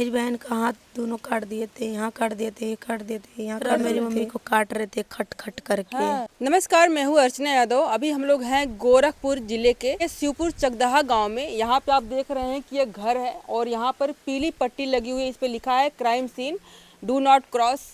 मेरी बहन का हाथ दोनों काट दिए थे, यहाँ काट दिए थे, काट दिए थे, यहाँ काट मेरी मम्मी को काट रहे थे खट खट करके। हाँ। नमस्कार, मैं हूँ अर्चना यादव। अभी हम लोग हैं गोरखपुर जिले के शिवपुर चकदहा गांव में। यहाँ पे आप देख रहे हैं कि ये घर है और यहाँ पर पीली पट्टी लगी हुई है। इस पे लिखा है crime scene, do not cross.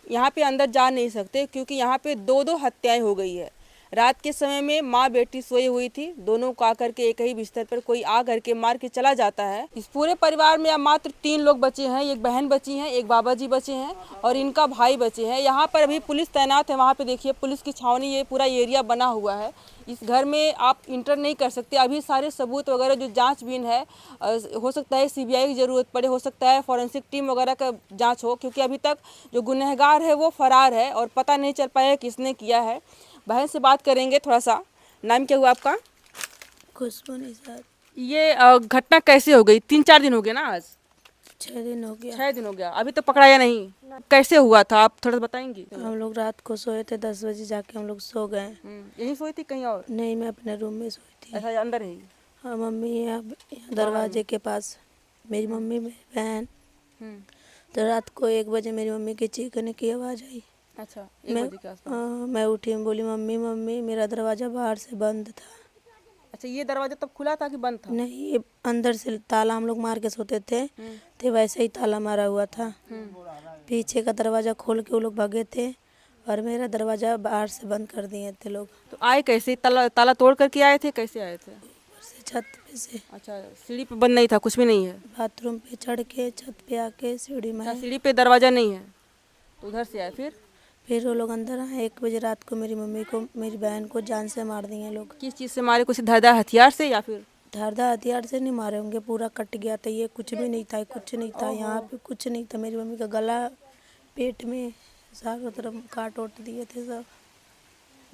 यहाँ पे अंदर जा नहीं सकते क्योंकि यहाँ पे दो हत्याएं हो गई है। रात के समय में माँ बेटी सोई हुई थी, दोनों को आकर के एक ही बिस्तर पर कोई आ करके मार के चला जाता है। इस पूरे परिवार में अब मात्र 3 लोग बचे हैं। एक बहन बची हैं, एक बाबा जी बचे हैं और इनका भाई बचे हैं। यहाँ पर अभी पुलिस तैनात है। वहाँ पे देखिए पुलिस की छावनी, ये पूरा एरिया बना हुआ है। इस घर में आप इंटर नहीं कर सकते। अभी सारे सबूत वगैरह जो जांचबीन है, हो सकता है सीबीआई की ज़रूरत पड़े, हो सकता है फॉरेंसिक टीम वगैरह का जांच हो, क्योंकि अभी तक जो गुनहगार है वो फरार है और पता नहीं चल पाया किसने किया है। बहन से बात करेंगे थोड़ा सा। नाम क्या हुआ आपका? खुशबू निसार। ये घटना कैसे हो गई? 3-4 दिन हो गए ना आज? 6 दिन हो गया। 6 दिन हो गया, अभी तक पकड़ाया नहीं। कैसे हुआ था आप थोड़ा सा बताएंगी? हम लोग रात को सोए थे, 10 बजे जाके हम लोग सो गए। यहीं सोई थी कहीं और? नहीं, मैं अपने रूम में सोई थी। ऐसा अंदर ही? हाँ, मम्मी यहाँ दरवाजे के पास, मेरी मम्मी मेरी बहन। तो रात को 1 बजे मेरी मम्मी की चीखने की आवाज़ आई। अच्छा, 1 बजे के आसपास? मैं उठी, बोली मम्मी मम्मी, मेरा दरवाज़ा बाहर से बंद था। अच्छा, ये दरवाजा तब खुला था कि बंद था? नहीं, ये अंदर से ताला हम लोग मार के सोते थे, तो वैसे ही ताला मारा हुआ था। पीछे का दरवाज़ा खोल के वो लोग भागे थे और मेरा दरवाज़ा बाहर से बंद कर दिए थे लोग। तो आए कैसे? ताला तोड़ करके आए थे? कैसे आए थे? ऊपर से छत पे से। अच्छा, सीढ़ी पे बंद नहीं था, कुछ भी नहीं है? बाथरूम पे चढ़ के छत पे आके सीढ़ी में अच्छा, आए। सीढ़ी पे दरवाजा नहीं है तो उधर से आए। फिर वो लोग अंदर आए। 1 बजे रात को मेरी मम्मी को, मेरी बहन को जान से मार दिए लोग। किस चीज़ से मारे? कुछ धारदार हथियार से या फिर? धारदार हथियार से नहीं मारे होंगे, पूरा कट गया था। ये कुछ भी नहीं था, कुछ नहीं था, यहाँ पे कुछ नहीं था। मेरी मम्मी का गला, पेट में चारों तरफ काट ओट दिए थे सब।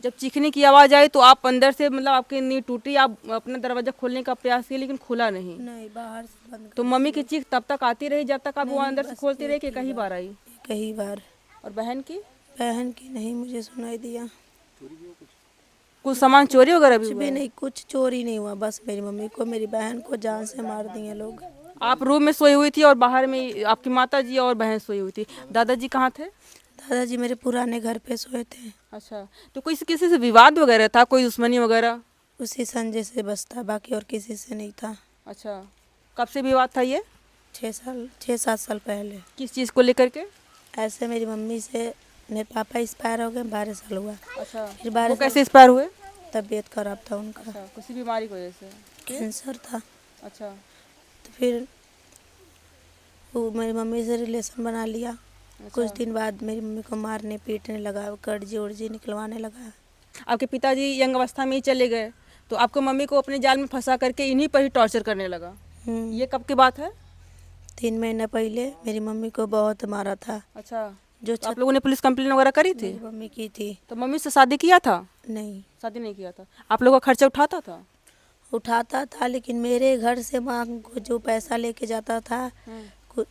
जब चीखने की आवाज़ आई तो आप अंदर से, मतलब आपकी नींद टूटी, आप अपना दरवाजा खोलने का प्रयास किए लेकिन खुला नहीं? नहीं, बाहर से बंद तो कर मम्मी की चीख तब तक आती रही जब तक आप वो नहीं, अंदर से बस खोलती रही कि एक ही कहीं बार आई? कई बार। और बहन की? बहन की नहीं मुझे सुनाई दिया। कुछ सामान चोरी वगैरह भी कुछ हुआ भी है? नहीं, कुछ चोरी नहीं हुआ। बस मेरी मम्मी को, मेरी बहन को जान से मार दिए लोग। आप रूम में सोई हुई थी और बाहर में आपकी माता जी और बहन सोई हुई थी। दादाजी कहाँ थे? दादाजी मेरे पुराने घर पे सोए थे। अच्छा, तो कोई किसी से विवाद वगैरह था, कोई दुश्मनी वगैरह? उसी संजय से बस था, बाकी और किसी से नहीं था। अच्छा, कब से विवाद था ये? 6-7 साल पहले। किस चीज़ को लेकर के? ऐसे मेरी मम्मी से, मेरे पापा एक्सपायर हो गए, 12 साल हुआ। अच्छा, फिर 12 वो साल कैसे एक्सपायर हुए? तबीयत खराब था उनका। अच्छा, किसी बीमारी की वजह से? कैंसर था। अच्छा। तो फिर वो मेरी मम्मी से रिलेशन बना लिया। कुछ दिन बाद मेरी मम्मी को मारने पीटने लगा, कर्जी उर्जी निकलवाने लगा। आपके पिताजी यंग अवस्था में ही चले गए तो आपको मम्मी को अपने जाल में फंसा करके इन्हीं पर ही टॉर्चर करने लगा। ये कब की बात है? 3 महीने पहले मेरी मम्मी को बहुत मारा था। अच्छा, जो तो आप लोगों ने पुलिस कंप्लेन वगैरह करी थी? मेरी मम्मी की थी। तो मम्मी से शादी किया था? नहीं, शादी नहीं किया था। आप लोगों का खर्चा उठाता था? उठाता था, लेकिन मेरे घर से मांग को जो पैसा लेके जाता था,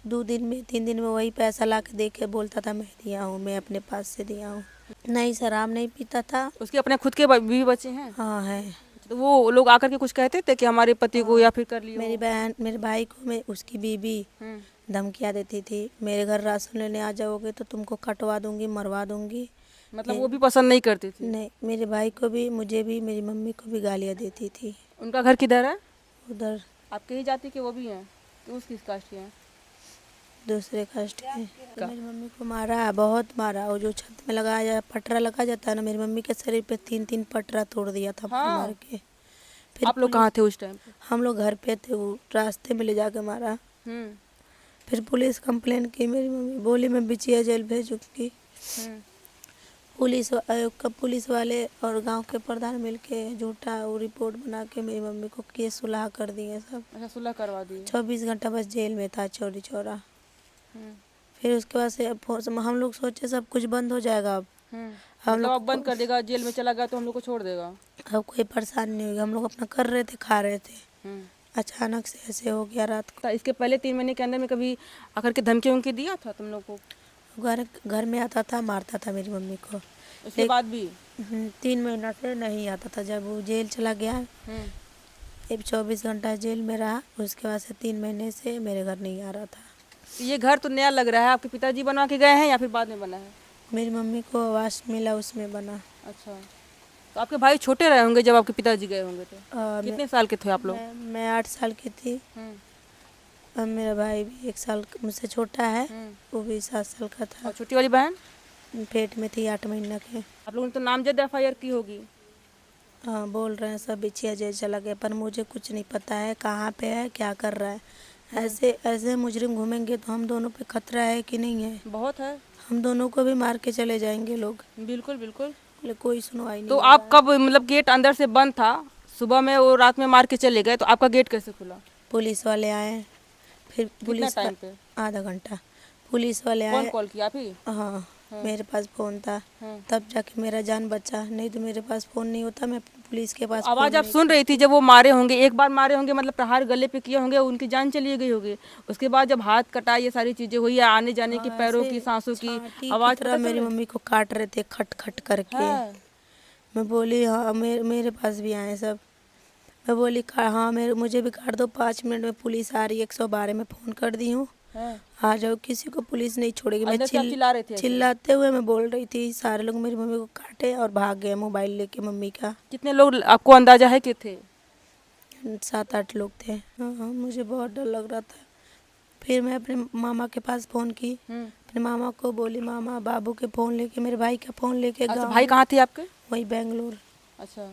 2 दिन में 3 दिन में वही पैसा ला के दे के बोलता था मैं दिया हूँ, मैं अपने पास से दिया हूँ। नहीं, शराब नहीं पीता था। उसके अपने खुद के बीवी बच्चे हैं? हाँ है। तो वो लोग आकर के कुछ कहते थे कि हमारे पति को या फिर कर लियो? मेरी बहन, मेरे भाई को, मैं उसकी बीवी धमकियाँ देती थी, मेरे घर राशन लेने आ जाओगे तो तुमको कटवा दूंगी, मरवा दूंगी। मतलब वो भी पसंद नहीं करती थी? नहीं, मेरे भाई को भी, मुझे भी, मेरी मम्मी को भी गालियाँ देती थी। उनका घर किधर है? उधर आपके ही जाति के वो भी हैं कि उस किस कास्ट के हैं? दूसरे कास्ट के। तो मेरी मम्मी को मारा, बहुत मारा। और जो छत में लगाया पटरा लगा जाता है ना, मेरी मम्मी के शरीर पे 3-3 पटरा तोड़ दिया था मार के। फिर आप लोग कहाँ थे उस टाइम पे? हम लोग घर पे थे, वो रास्ते में ले जाके मारा। फिर पुलिस कंप्लेन की, मेरी मम्मी बोली मैं बिचिया जेल भेजूंगी। पुलिस वाले और गांव के प्रधान मिलके झूठा वो रिपोर्ट बना के मेरी मम्मी को केस सुलह कर दिए सब। अच्छा, सुलह करवा दी? 24 घंटा बस जेल में था, चौरी चौरा। फिर उसके बाद से हम लोग सोचे सब कुछ बंद हो जाएगा। अब हम लोग बंद कर देगा, जेल में चला गया तो हम लोग को छोड़ देगा। अब कोई परेशानी नहीं होगी, हम लोग अपना कर रहे थे, खा रहे थे। अचानक से ऐसे हो गया रात को। तो इसके पहले 3 महीने के अंदर में कभी आकर के धमकी उमकी दिया था तुम लोग को? घर में आता था, मारता था मेरी मम्मी को। उसके बाद भी? 3 महीना से नहीं आता था। जब वो जेल चला गया, 24 घंटा जेल में रहा, उसके बाद से 3 महीने से मेरे घर नहीं आ रहा था। तो ये घर तो नया लग रहा है, आपके पिताजी बनवा के गए हैं या फिर बाद में बना है? मेरी मम्मी को आवास मिला उसमें बना। अच्छा, तो आपके भाई छोटे रहे होंगे जब आपके पिताजी गए होंगे तो? मैं कितने साल के थे आप लोग? मैं 8 साल की थी। और मेरा भाई भी 1 साल मुझसे छोटा है, वो भी 7 साल का था। और छोटी वाली बहन? पेट में थी 8 महीना के। आप लोगों ने तो नामजद FIR की होगी। हाँ, बोल रहे हैं सब बिछिया जेल चला गया, पर मुझे कुछ नहीं पता है कहाँ पे है, क्या कर रहा है। ऐसे ऐसे मुजरिम घूमेंगे तो हम दोनों पे खतरा है कि नहीं है? बहुत है। हम दोनों को भी मार के चले जाएंगे लोग। बिल्कुल बिल्कुल। लेकिन कोई सुनवाई नहीं तो हो आप रहा है। कब, मतलब गेट अंदर से बंद था, सुबह में वो रात में मार के चले गए, तो आपका गेट कैसे खुला? पुलिस वाले आए, फिर कितना पुलिस टाइम पे? आधा घंटा पुलिस वाले कौन आए। कॉल किया, आप ही? हाँ, मेरे पास फ़ोन था, हाँ। तब जाके मेरा जान बचा, नहीं तो मेरे पास फ़ोन नहीं होता, मैं पुलिस के पास आवाज़ फ़ोन आप नहीं सुन रही थी जब वो मारे होंगे, एक बार मारे होंगे, मतलब प्रहार गले पे किए होंगे, उनकी जान चली गई होगी। उसके बाद जब हाथ कटा, ये सारी चीजें हुई है, आने जाने की, पैरों की, सांसों की छाती आवाज़ तरह पता मेरी चल मम्मी को काट रहे थे खट खट करके। है? मैं बोली हाँ, मेरे पास भी आए सब। मैं बोली हाँ, मुझे भी काट दो, 5 मिनट में पुलिस आ रही है, 112 में फ़ोन कर दी हूँ, हाँ। आ जाओ, किसी को पुलिस नहीं छोड़ेगी। मैं अंदर से आप चिल्ला रहे थे ऐसे? चिल्लाते हुए मैं बोल रही थी, सारे लोग मेरी मम्मी को काटे और भाग गए मोबाइल लेके मम्मी का। कितने लोग आपको अंदाजा है कि थे? 7-8 लोग थे। हाँ हाँ, मुझे बहुत डर लग रहा था। फिर मैं अपने मामा के पास फ़ोन की, अपने मामा को बोली मामा बाबू के फ़ोन लेके, मेरे भाई का फ़ोन लेके अच्छा, गाँव भाई कहाँ थे आपके? वही बेंगलोर। अच्छा।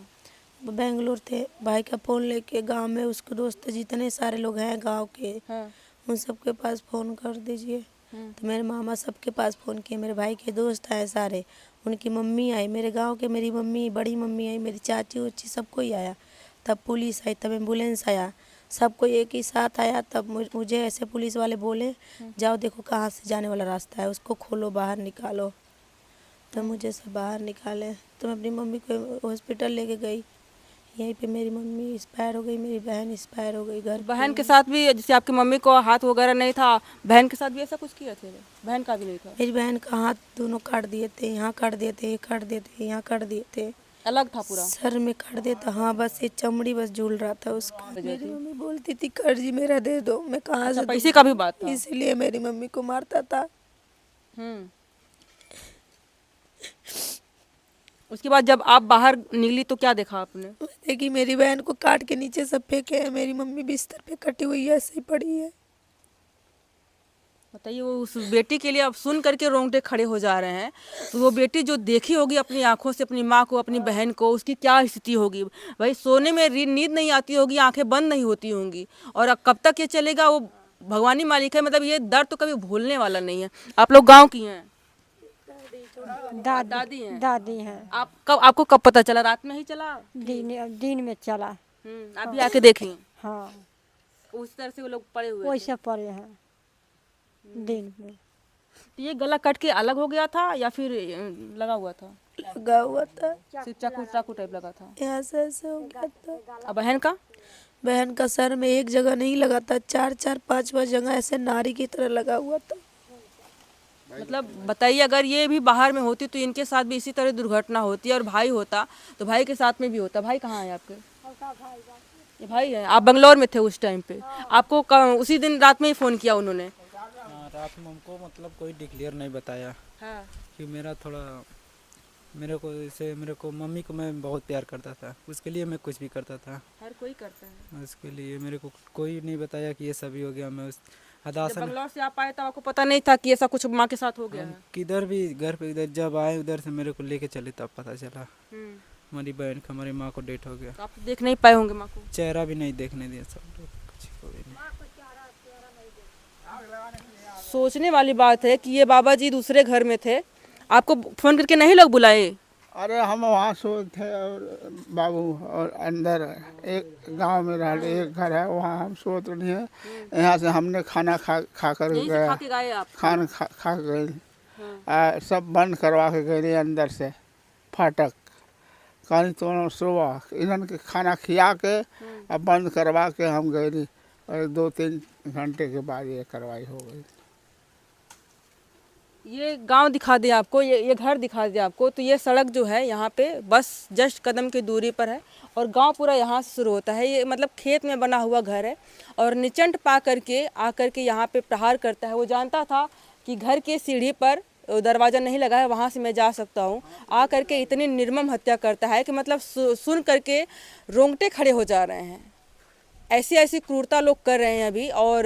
बेंगलोर थे, भाई का फ़ोन लेके गांव में उसके दोस्त जितने सारे लोग हैं गांव के, हाँ। उन सबके पास फ़ोन कर दीजिए। तो मेरे मामा सबके पास फ़ोन किए, मेरे भाई के दोस्त आए सारे, उनकी मम्मी आई, मेरे गांव के मेरी मम्मी, बड़ी मम्मी आई, मेरी चाची उची सब कोई आया। तब पुलिस आई, तब एम्बुलेंस आया, सब कोई एक ही साथ आया। तब मुझे ऐसे पुलिस वाले बोले जाओ देखो कहाँ से जाने वाला रास्ता है, उसको खोलो, बाहर निकालो। तो मुझे सब बाहर निकाले, तो मैं अपनी मम्मी को हॉस्पिटल लेके गई। यहीं पे मेरी मम्मी एक्सपायर हो गई, मेरी बहन एक्सपायर हो गई घर पे। बहन के साथ भी, जैसे आपकी मम्मी को हाथ वगैरह नहीं था, बहन के साथ भी ऐसा कुछ किया थे? बहन का भी नहीं था? मेरी बहन का हाथ दोनों काट दिए थे, यहाँ काट दिए थे, काट दिए थे, यहाँ काट दिए थे, अलग था पूरा? सर में काट दिया था। हाँ, बस ये चमड़ी बस झूल रहा था उसका। मेरी मम्मी बोलती थी कर्जी मेरा दे दो, मैं कहाँ अच्छा, से पैसे का भी बात था? इसलिए मेरी मम्मी को मारता था। उसके बाद जब आप बाहर निकली तो क्या देखा आपने? देखी मेरी बहन को काट के नीचे सब फेंके हैं, मेरी मम्मी बिस्तर पे कटी हुई है, ऐसे ही पड़ी है। बताइए, वो उस बेटी के लिए अब सुन करके रोंगटे खड़े हो जा रहे हैं। तो वो बेटी जो देखी होगी अपनी आंखों से अपनी माँ को, अपनी बहन को, उसकी क्या स्थिति होगी भाई? सोने में नींद नहीं आती होगी, आंखें बंद नहीं होती होंगी, और अब कब तक ये चलेगा वो भगवान ही मालिक है। मतलब ये दर्द तो कभी भूलने वाला नहीं है। आप लोग गाँव की हैं? दादी हैं? दादी हैं। आपको कब पता चला? रात में ही चला? दिन में चला। आप भी आके देखी? हाँ, उस तरह से वो लोग पड़े हुए थे। वैसे पड़े हैं दिन में। तो ये गला कट के अलग हो गया था या फिर लगा हुआ था? लगा हुआ था, सिर्फ चाकू चाकू टाइप लगा था? यहाँ से ऐसे हो गया था। अब बहन का? बहन का सर में एक जगह नहीं लगा था, 4-4 5 जगह ऐसे नारी की तरह लगा हुआ था। मतलब बताइए, अगर ये भी बाहर में होती तो इनके साथ भी इसी तरह दुर्घटना होती, और भाई होता तो भाई के साथ में भी होता। भाई कहाँ है आपके? ये भाई है। आप बंगलौर में थे उस टाइम पे? आपको उसी दिन रात में ही फ़ोन किया उन्होंने? रात में हमको मतलब कोई डिक्लेयर नहीं बताया। हाँ। कि मेरे को मम्मी को मैं बहुत प्यार करता था, उसके लिए मैं कुछ भी करता था। हर कोई करता है। उसके लिए मेरे को कोई नहीं बताया कि ये सभी हो गया। मैं उस जब हदासा में बंगलौर से आप आए तब आपको पता नहीं था कि ऐसा कुछ माँ के साथ हो गया है? किधर भी घर पे इधर जब आए उधर से मेरे को लेके चले तब पता चला हमारी बहन का, हमारी माँ को डेथ हो गया। तो आप तो देख नहीं पाए होंगे माँ को? चेहरा भी नहीं देखने दिया सब लोग, कुछ को भी नहीं। सोचने वाली बात है कि ये बाबा जी दूसरे घर में थे, आपको फ़ोन करके नहीं लोग बुलाए? अरे हम वहाँ सो थे और बाबू और अंदर एक गांव में रह एक घर है वहाँ हम सो तो नहीं है। यहाँ से हमने खाना खा कर यहीं से गया, खा के गए आप? खाना खा गए, सब बंद करवा के गए अंदर से फाटक। कहीं तो सुबह इन्होंने खाना खिया के अब बंद करवा के हम गए, और 2-3 घंटे के बाद ये कार्रवाई हो गई। ये गांव दिखा दे आपको, ये घर दिखा दे आपको, तो ये सड़क जो है यहाँ पे बस जस्ट कदम की दूरी पर है और गांव पूरा यहाँ से शुरू होता है। ये मतलब खेत में बना हुआ घर है और निचंड पा करके आकर के यहाँ पे प्रहार करता है। वो जानता था कि घर के सीढ़ी पर दरवाज़ा नहीं लगा है, वहाँ से मैं जा सकता हूँ। आ करके इतनी निर्मम हत्या करता है कि मतलब सुन करके रोंगटे खड़े हो जा रहे हैं। ऐसी ऐसी क्रूरता लोग कर रहे हैं अभी, और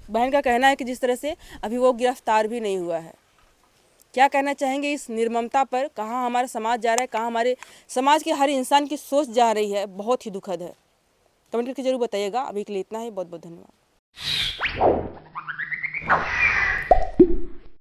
बहन का कहना है कि जिस तरह से अभी वो गिरफ्तार भी नहीं हुआ है। क्या कहना चाहेंगे इस निर्ममता पर? कहाँ हमारा समाज जा रहा है, कहाँ हमारे समाज के हर इंसान की सोच जा रही है, बहुत ही दुखद है। कमेंट करके जरूर बताइएगा। अभी के लिए इतना ही, बहुत बहुत धन्यवाद।